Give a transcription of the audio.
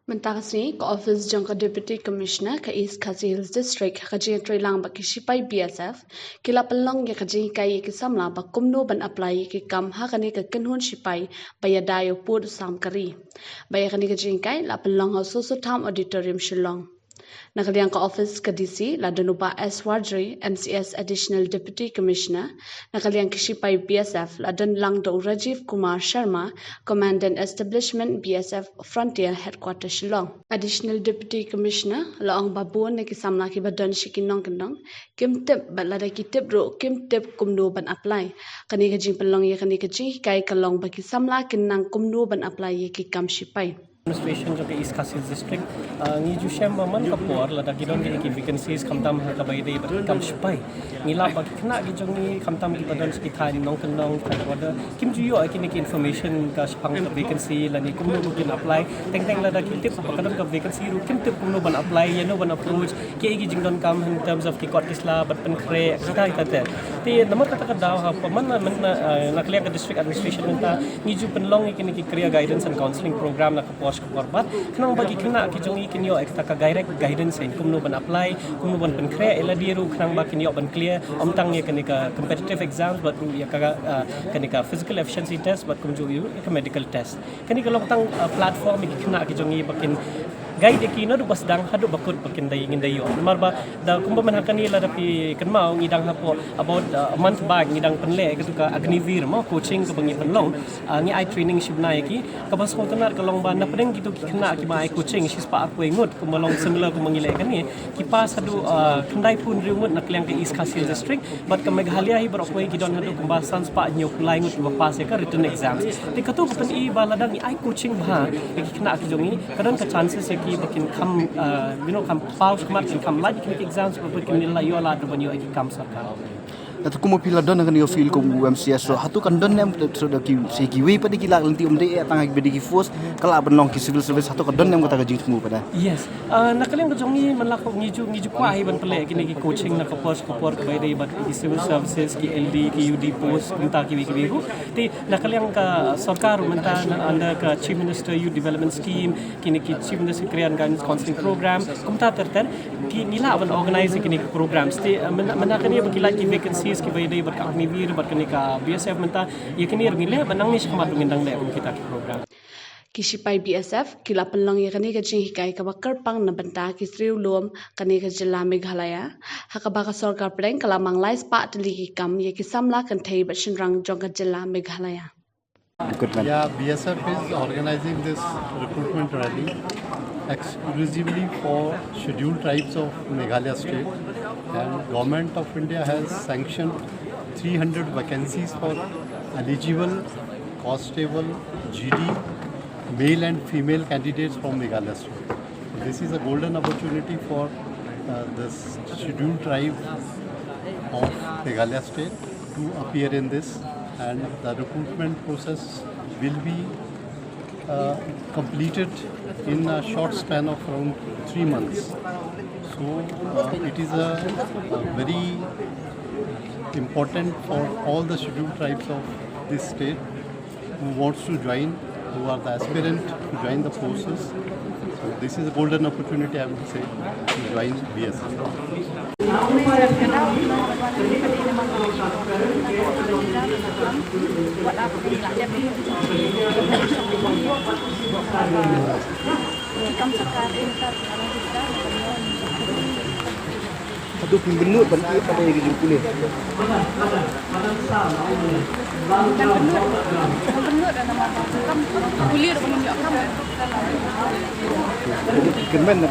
Mentang sini ke office jangka Deputy Commissioner ke East Khasi Hills District kajian Pynlong bagi shipai BSF kila Pynlong ya jinghikai ke samla ba kumno ban apply ke kam ha kani ke kenhun shipai baya dayo pud sam kari baya kani ke jinghikai la Pynlong House Tam Auditorium Shillong. Nakaliang ka office ka DC la Danuba S. Wardry, MCS Additional Deputy Commissioner. Nakaliang ka Shipai BSF la Danlang do Rajiv Kumar Sharma, Commandant Establishment BSF Frontier Headquarters Shillong. Additional Deputy Commissioner la ang babuan na kisamla ki badan shikinong kendong, kim tip balada ki tip ro kim tip kumno ban apply. Kani ka jing Pynlong ya kani ka jinghikai kalong bagi samla kinang kumno ban apply ya ki kam shipai. Administration जो के East Khasi District ni ju shem man ka por la da gidon ki vacancies kamtam ha ka bai dei ba kam shipai ni la ba kna gi jong ni kamtam ki badan ki thai nong kan nong ka order kim ju yo ki information ka spang ka vacancy la ni kum no kin apply teng la da ki tip ba kadam ka vacancy ru kim tip kum no ban apply ye no ban approach ki gi jing don kam in terms of ki court kisla bat pen khre ka ta te namar ka ta daw ha pa man na clear ka district administration ta ni ju Pynlong ki career guidance and counseling program na ka korbat kenang bagi kena ki jongi kinyo ekta ka direct guidance in kumno ban apply kumno ban pen kre ela diru kenang ba kinyo ban clear omtang ye ka competitive exams but ya ka physical efficiency test but kumjo yu ka medical test kani ka loktang platform ki kena ki jongi bakin guide ki no bas dang hadu bakut bakin dai ngin dai yo marba da kumba man hakani la dapi kenmau ngidang hapo about a month back ngidang penle gitu ka agnivir mo coaching ka bangi Pynlong ngi ai training shibna ki ka bas ko tanar ka long ban na pedeng gitu ki kena ki mai coaching sis pa aku ingut kumalong samla ko mangile kani ki pas hadu kendai pun riumut nak liang ke East Khasi District but ka Meghalaya hi barok ki don hadu kumba sans pa nyo kulai ngut ba pas ka written exams ti ka to pen i baladang i ai coaching ba ki kena ki jongi kadon ka chances ki bakin kam kam paus martin kam lagi ki exams ko bakin nila yo la do banyo ki kam sarkar Atau kumo pila don kan yo feel ko MCS so hatu kan don nem so da ki se ki we pa di kila lenti umde tang bedi ki force kala Pynlong ki civil service hatu kan don nem kata jing kumo pada yes nakaling ko jongi manlako ngiju kwa hi ban pale kini ki coaching na ko post ko por bai dei bat ki civil services ki LD ki UD post kunta ki ko ti nakaling ka sarkar menta under ka chief minister youth development scheme kini ki chief minister career and guidance counseling program kumta terter ki nila ban organize kini programs ti manakani bakila ki vacancies ki bai dei bat ka agnivir bat kini ka BSF menta yakini ngile banang ni skamat ngindang le kita ki program Kishipai BSF kila Pynlong ya kani ka jinghikai ka bakar pang na banta ki sriu lom kani ka jilla Meghalaya hakabaka sarkar preng kala manglai spa tli ki kam ye ki samla kan thei ba shinrang jong ka jilla Meghalaya. Yeah, BSF is organizing this recruitment rally exclusively for scheduled tribes of Meghalaya state, and Government of India has sanctioned 300 vacancies for eligible, constable, GD, male and female candidates from Meghalaya state. This is a golden opportunity for the scheduled tribe of Meghalaya state to appear in this, and the recruitment process will be completed in a short span of around 3 months. So it is a very important for all the scheduled tribes of this state who wants to join, who are the aspirant to join the forces. So this is a golden opportunity, I would say, to join BSF. Satu benut ban i pada yang jing kulit benut dan nama kam kulit dengan kam kemen